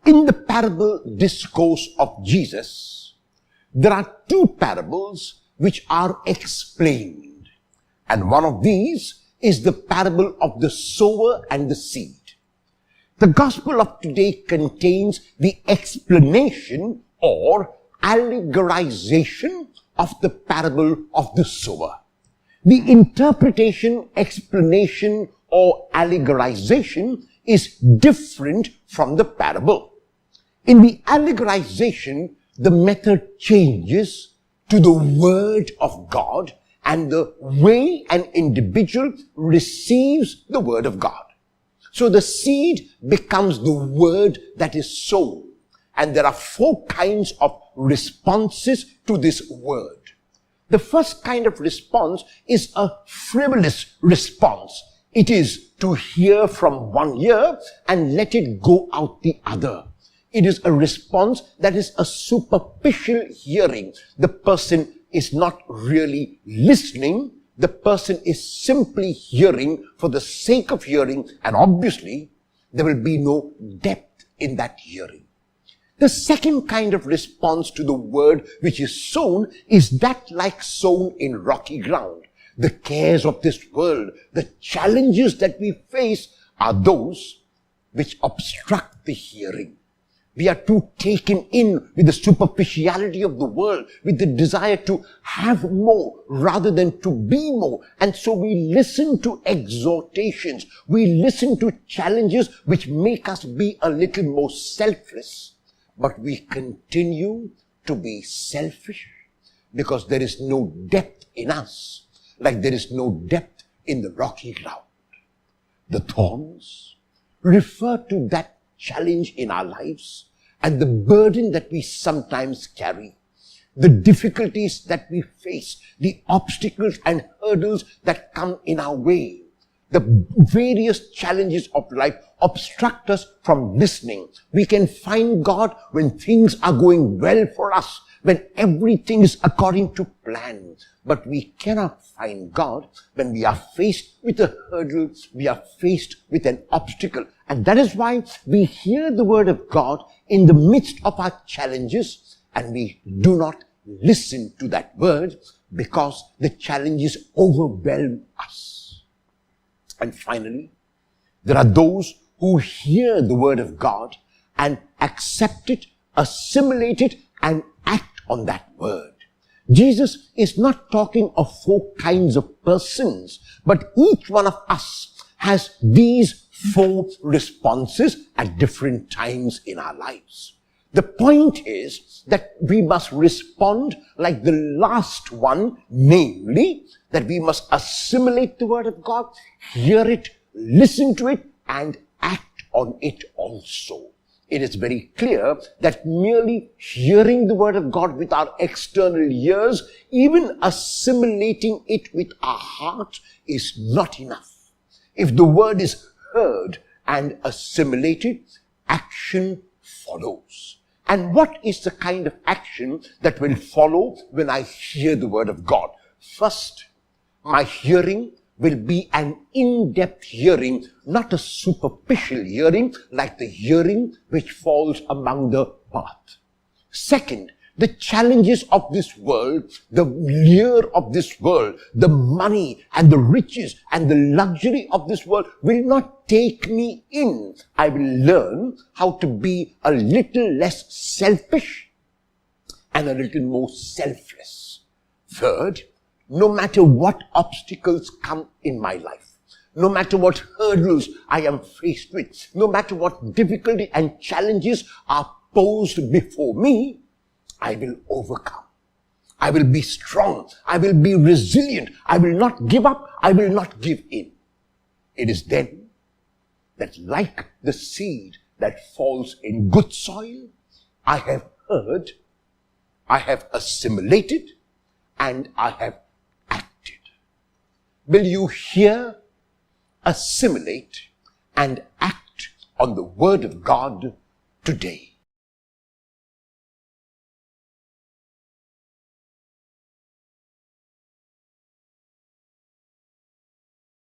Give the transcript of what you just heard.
In the parable discourse of Jesus, there are two parables which are explained. And one of these is the parable of the sower and the seed. The gospel of today contains the explanation or allegorization of the parable of the sower. The interpretation, explanation, or allegorization is different from the parable. In the allegorization, the method changes to the word of God and the way an individual receives the word of God. So the seed becomes the word that is sown. And there are four kinds of responses to this word. The first kind of response is a frivolous response. It is to hear from one ear and let it go out the other. It is a response that is a superficial hearing. The person is not really listening. The person is simply hearing for the sake of hearing, and obviously there will be no depth in that hearing. The second kind of response to the word which is sown is that like sown in rocky ground. The cares of this world, the challenges that we face are those which obstruct the hearing. We are too taken in with the superficiality of the world, with the desire to have more rather than to be more. And so we listen to exhortations. We listen to challenges which make us be a little more selfless. But we continue to be selfish because there is no depth in us, like there is no depth in the rocky ground. The thorns refer to that challenge in our lives and the burden that we sometimes carry, the difficulties that we face, the obstacles and hurdles that come in our way. The various challenges of life obstruct us from listening. We can find God when things are going well for us, when everything is according to plan. But we cannot find God when we are faced with a hurdle, we are faced with an obstacle. And that is why we hear the word of God in the midst of our challenges and we do not listen to that word because the challenges overwhelm us. And finally, there are those who hear the word of God and accept it, assimilate it, and act on that word. Jesus is not talking of four kinds of persons, but each one of us has these four responses at different times in our lives. The point is that we must respond like the last one, namely that we must assimilate the word of God, hear it, listen to it, and act on it also. It is very clear that merely hearing the word of God with our external ears, even assimilating it with our heart, is not enough. If the word is heard and assimilated, action follows. And what is the kind of action that will follow when I hear the word of God? First, my hearing will be an in-depth hearing, not a superficial hearing like the hearing which falls among the path. Second, the challenges of this world, the lure of this world, the money and the riches and the luxury of this world will not take me in. I will learn how to be a little less selfish and a little more selfless. Third, no matter what obstacles come in my life, no matter what hurdles I am faced with, no matter what difficulty and challenges are posed before me, I will overcome. I will be strong. I will be resilient. I will not give up. I will not give in. It is then that, like the seed that falls in good soil, I have heard, I have assimilated, and I have acted. Will you hear, assimilate, and act on the word of God today?